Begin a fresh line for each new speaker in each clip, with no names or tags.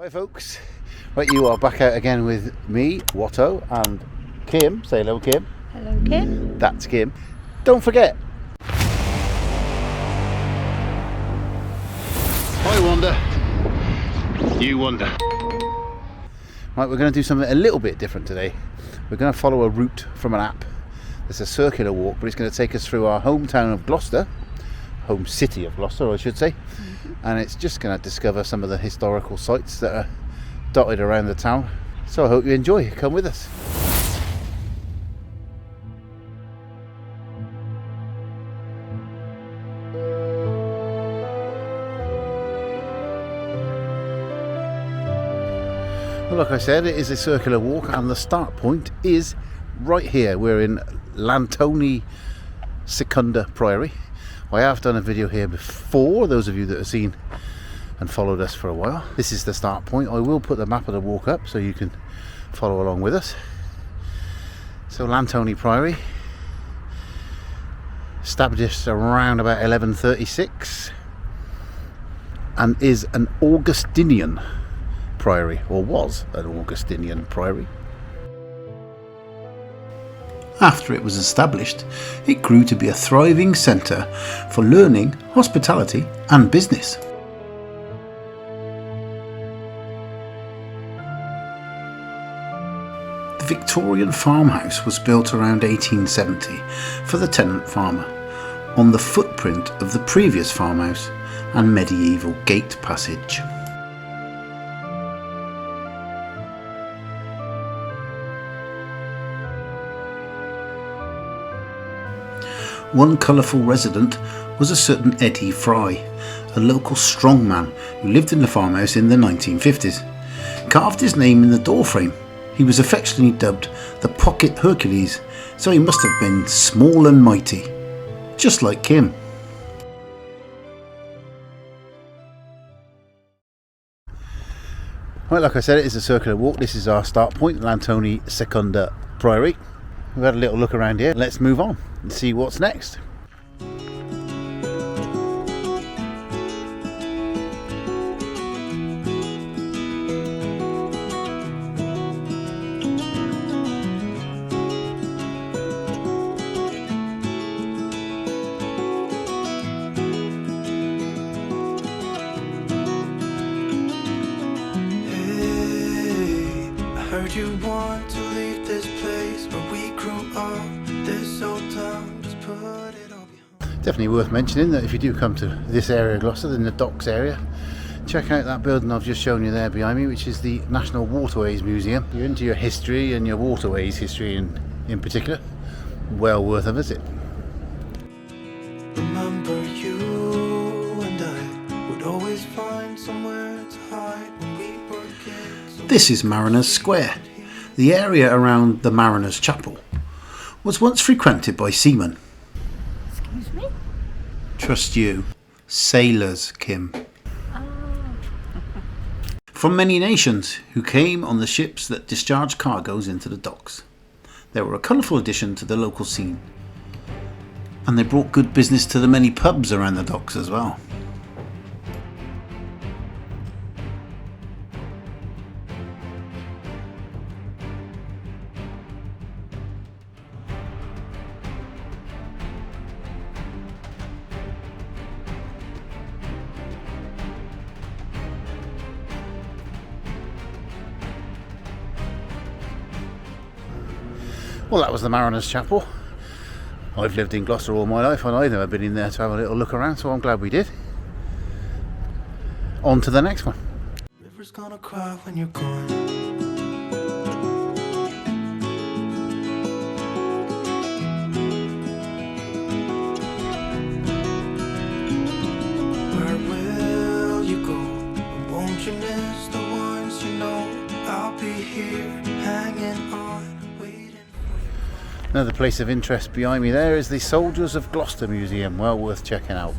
Hi folks, right, you are back out again with me, Watto, and Kim. Say hello, Kim.
Hello, Kim.
That's Kim. Don't forget. Hi Wonder, you Wonder. Right, we're going to do something a little bit different today. We're going to follow a route from an app. It's a circular walk, but it's going to take us through our hometown of Gloucester, home city of Gloucester I should say, and it's just going to discover some of the historical sites that are dotted around the town. So I hope you enjoy. Come with us. Well, like I said, it is a circular walk and the start point is right here. We're in Lantoni Secunda Priory. I have done a video here before, those of you that have seen and followed us for a while. This is the start point. I will put the map of the walk up so you can follow along with us. So Lantoni Priory, established around about 1136 and is an Augustinian priory, or was an Augustinian priory. After it was established, it grew to be a thriving centre for learning, hospitality and business. The Victorian farmhouse was built around 1870 for the tenant farmer, on the footprint of the previous farmhouse and medieval gate passage. One colourful resident was a certain Eddie Fry, a local strongman who lived in the farmhouse in the 1950s. Carved his name in the doorframe. He was affectionately dubbed the Pocket Hercules, so he must have been small and mighty, just like Kim. Right, like I said, it is a circular walk. This is our start point, Lantoni Secunda Priory. We've had a little look around here. Let's move on and see what's next.
Hey, I heard you want to leave this place where we grew up. This old town, just put it all behind.
Definitely worth mentioning that if you do come to this area of Gloucester, in the docks area, check out that building I've just shown you there behind me, which is the National Waterways Museum. You're into your history and your waterways history in particular, well worth a visit.
Remember you and I would always find somewhere to hide when we were kids.
This is Mariners Square. The area around the Mariners Chapel was once frequented by seamen.
Excuse me?
Trust you. Sailors, Kim.
Oh.
From many nations who came on the ships that discharged cargoes into the docks. They were a colourful addition to the local scene. And they brought good business to the many pubs around the docks as well. Well, that was the Mariners Chapel. I've lived in Gloucester all my life and I've never been in there to have a little look around, so I'm glad we did. On to the next one.
River's gonna cry when you're gone. Where will you go? And won't you miss the ones you know? I'll be here hanging on, waiting.
Another place of interest behind me there is the Soldiers of Gloucester Museum, well worth checking out.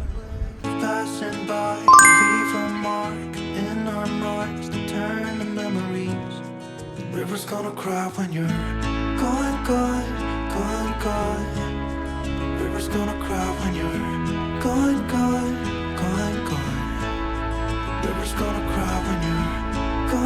Passing by, leave a mark in our marks that turn to memories. The river's gonna cry when you're gone, gone, gone, gone. The river's gonna cry when you're gone, gone, gone, gone. The river's gonna cry when you're gone.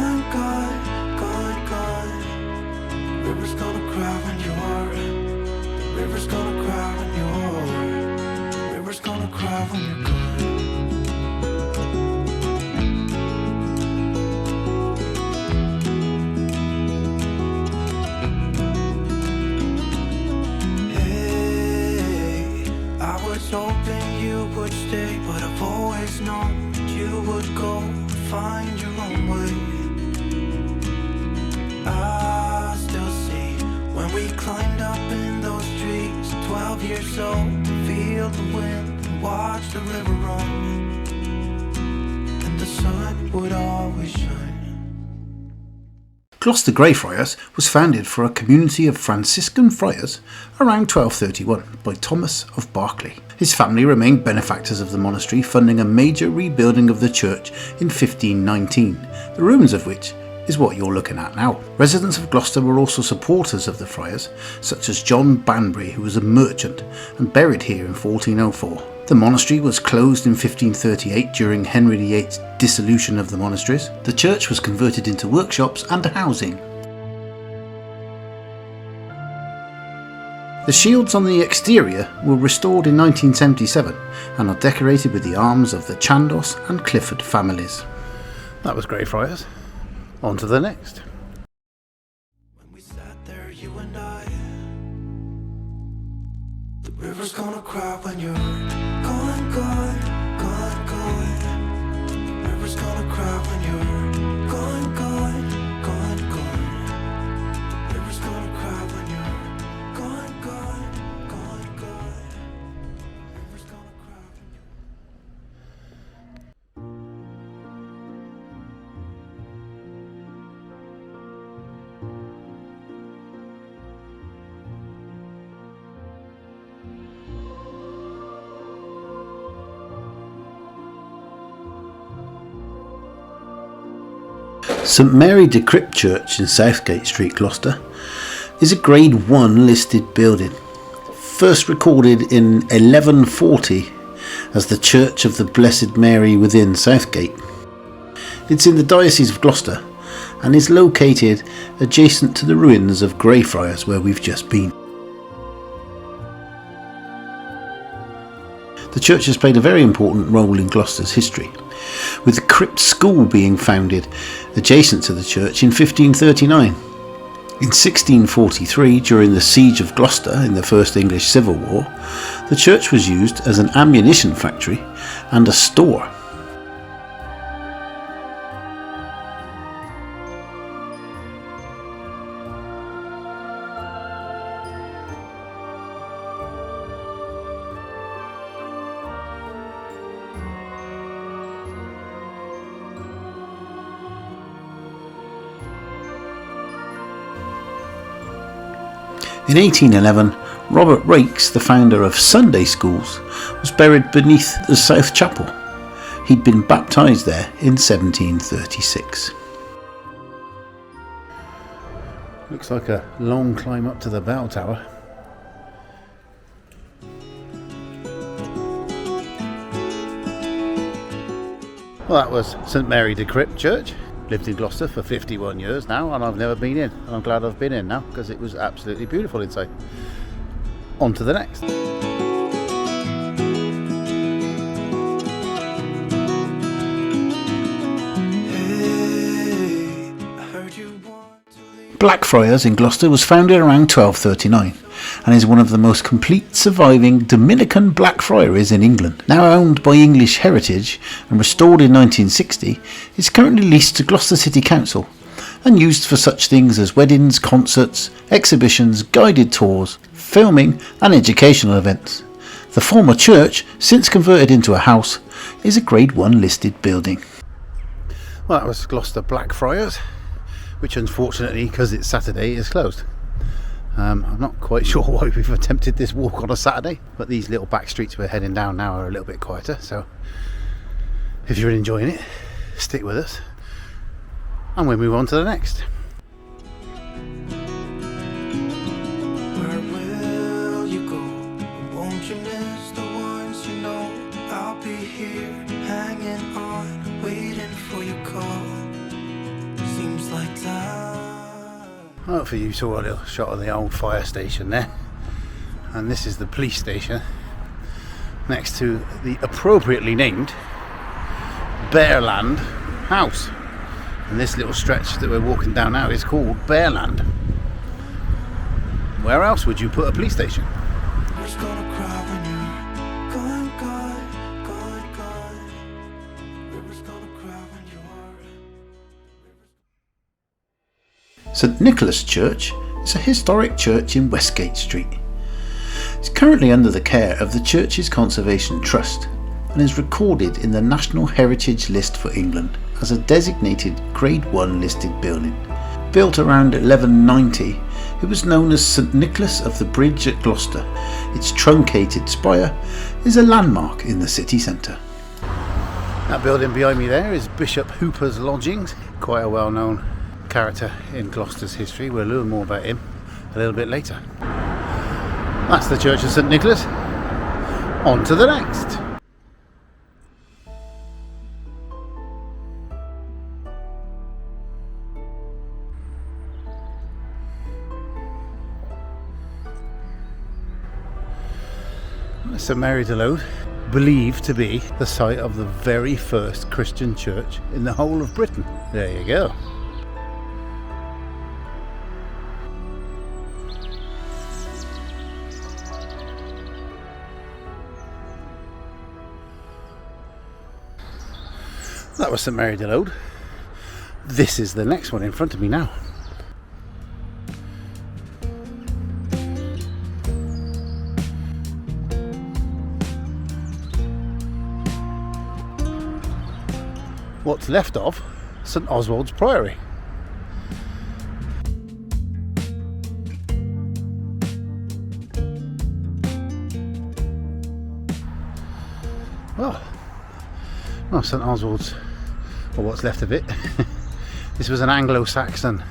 of years old to feel the wind and watch the river run, and the sun would always shine.
Gloucester Greyfriars was founded for a community of Franciscan friars around 1231 by Thomas of Berkeley. His family remained benefactors of the monastery, funding a major rebuilding of the church in 1519, the ruins of which is what you're looking at now. Residents of Gloucester were also supporters of the friars, such as John Banbury, who was a merchant and buried here in 1404. The monastery was closed in 1538 during Henry VIII's dissolution of the monasteries. The church was converted into workshops and housing. The shields on the exterior were restored in 1977 and are decorated with the arms of the Chandos and Clifford families. That was Greyfriars. On to the next.
When we sat there, you and I, the river's gonna cry when you're gone, gone, gone, gone. The river's gonna cry when you're gone, gone, gone, gone. The river's gonna cry when you're gone, gone, gone, gone. The river's gonna cry when you're...
St Mary de Crypt Church in Southgate Street, Gloucester, is a Grade 1 listed building, first recorded in 1140 as the Church of the Blessed Mary within Southgate. It's in the Diocese of Gloucester and is located adjacent to the ruins of Greyfriars, where we've just been. The church has played a very important role in Gloucester's history, with the Crypt School being founded adjacent to the church in 1539. In 1643, during the Siege of Gloucester in the First English Civil War, the church was used as an ammunition factory and a store. In 1811, Robert Raikes, the founder of Sunday schools, was buried beneath the South Chapel. He'd been baptised there in 1736. Looks like a long climb up to the bell tower. Well, that was St Mary de Crypt Church. Lived in Gloucester for 51 years now, and I've never been in, and I'm glad I've been in now because it was absolutely beautiful inside. On to the next. Blackfriars in Gloucester was founded around 1239 and is one of the most complete surviving Dominican black friaries in England. Now owned by English Heritage and restored in 1960, it's currently leased to Gloucester City Council and used for such things as weddings, concerts, exhibitions, guided tours, filming and educational events. The former church, since converted into a house, is a Grade 1 listed building. Well, that was Gloucester Blackfriars, which unfortunately, because it's Saturday, is closed. I'm not quite sure why we've attempted this walk on a Saturday, but these little back streets we're heading down now are a little bit quieter, so if you're enjoying it, stick with us and we'll move on to the next.
Where will you go? Won't you miss the ones you know? I'll be here hanging on, waiting for your call. Seems like time.
Hopefully you saw a little shot of the old fire station there, and this is the police station next to the appropriately named Bearland House, and this little stretch that we're walking down now is called Bearland. Where else would you put a police station? St Nicholas Church is a historic church in Westgate Street. It's currently under the care of the Churches Conservation Trust and is recorded in the National Heritage List for England as a designated Grade 1 listed building. Built around 1190, it was known as St Nicholas of the Bridge at Gloucester. Its truncated spire is a landmark in the city centre. That building behind me there is Bishop Hooper's Lodgings, quite a well-known character in Gloucester's history. We'll learn more about him a little bit later. That's the Church of St Nicholas. On to the next. St Mary de Lode, believed to be the site of the very first Christian church in the whole of Britain. There you go. That was St Mary de Lode. This is the next one in front of me now. What's left of St Oswald's Priory. Well, St Oswald's, or what's left of it. This was an Anglo-Saxon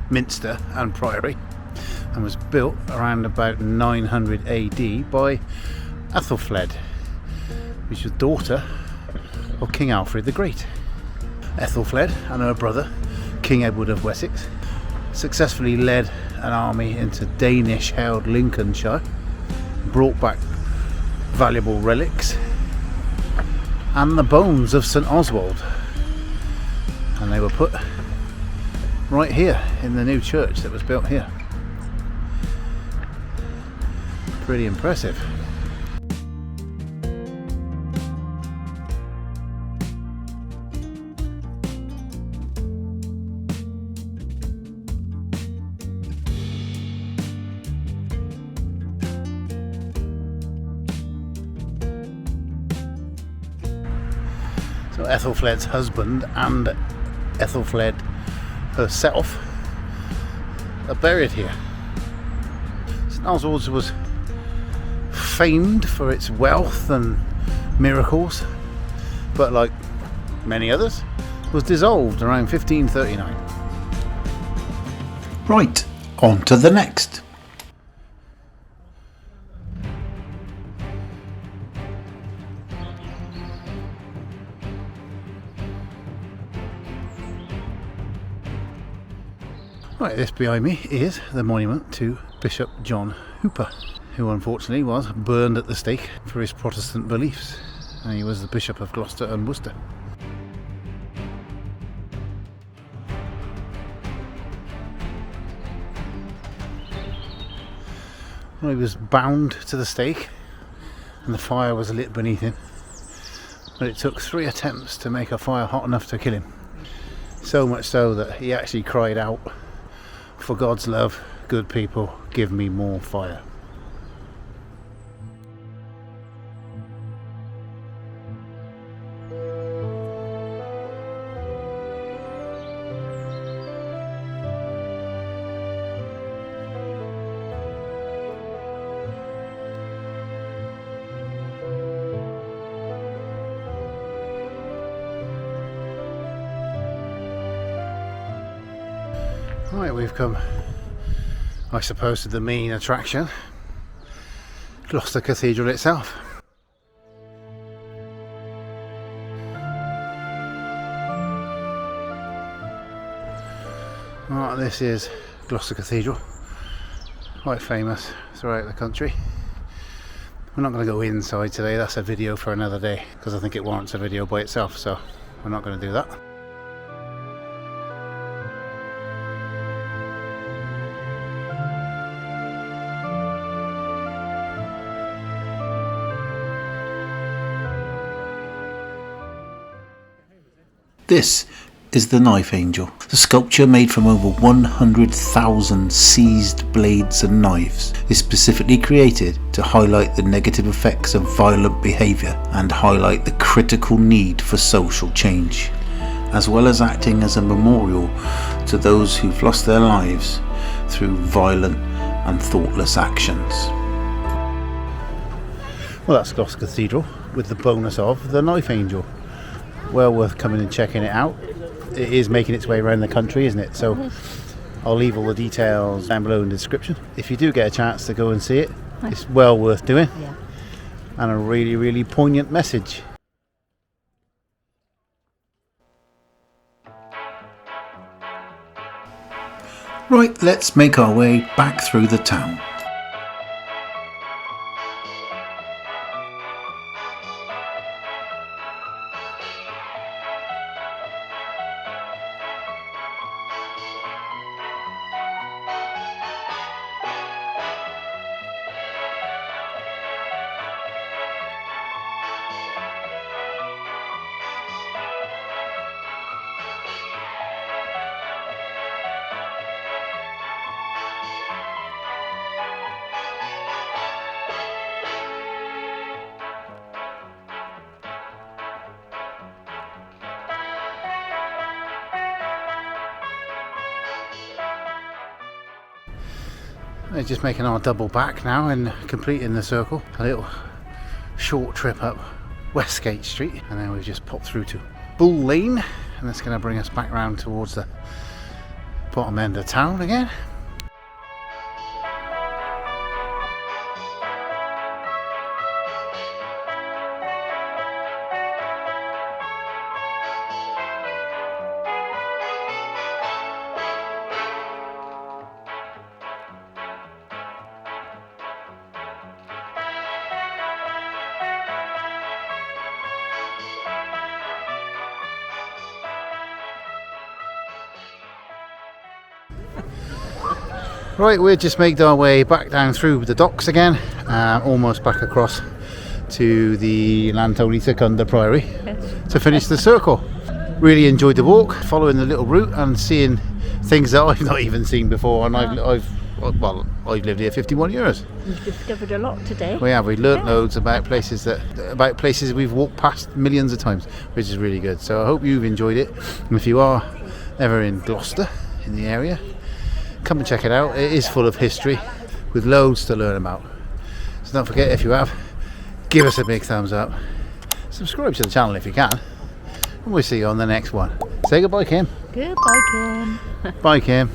minster and priory and was built around about 900 AD by Ethelfled, which was daughter of King Alfred the Great. Ethelfled and her brother, King Edward of Wessex, successfully led an army into Danish-held Lincolnshire, brought back valuable relics and the bones of St Oswald, and they were put right here in the new church that was built here. Pretty impressive. So Ethelfled's husband and Ethelfled herself are buried here. St Oswald's was famed for its wealth and miracles, but like many others, was dissolved around 1539. Right, on to the next. Right, this behind me is the monument to Bishop John Hooper, who unfortunately was burned at the stake for his Protestant beliefs, and he was the Bishop of Gloucester and Worcester. Well, he was bound to the stake and the fire was lit beneath him, but it took 3 attempts to make a fire hot enough to kill him. So much so that he actually cried out, "For God's love, good people, give me more fire." Right, we've come, I suppose, to the main attraction, Gloucester Cathedral itself. Right, this is Gloucester Cathedral, quite famous throughout the country. We're not going to go inside today, that's a video for another day, because I think it warrants a video by itself, so we're not going to do that. This is the Knife Angel. The sculpture, made from over 100,000 seized blades and knives, is specifically created to highlight the negative effects of violent behaviour and highlight the critical need for social change, as well as acting as a memorial to those who've lost their lives through violent and thoughtless actions. Well, that's Gloucester Cathedral with the bonus of the Knife Angel. Well worth coming and checking it out. It is making its way around the country, isn't it? So I'll leave all the details down below in the description. If you do get a chance to go and see it, it's well worth doing.
Yeah.
And a really, really poignant message. Right, let's make our way back through the town. We're just making our double back now and completing the circle. A little short trip up Westgate Street, and then we've just popped through to Bull Lane, and that's going to bring us back round towards the bottom end of town again. Right, we've just made our way back down through the docks again, almost back across to the Lantoli Secunda Priory to finish the circle. Really enjoyed the walk, following the little route and seeing things that I've not even seen before, and I've lived here 51 years.
We've discovered a lot today.
We have. We learnt loads about places we've walked past millions of times, which is really good. So I hope you've enjoyed it. And if you are ever in Gloucester, in the area, come and check it out. It is full of history with loads to learn about. So don't forget, if you have, give us a big thumbs up. Subscribe to the channel if you can. And we'll see you on the next one. Say goodbye, Kim.
Goodbye, Kim.
Bye, Kim.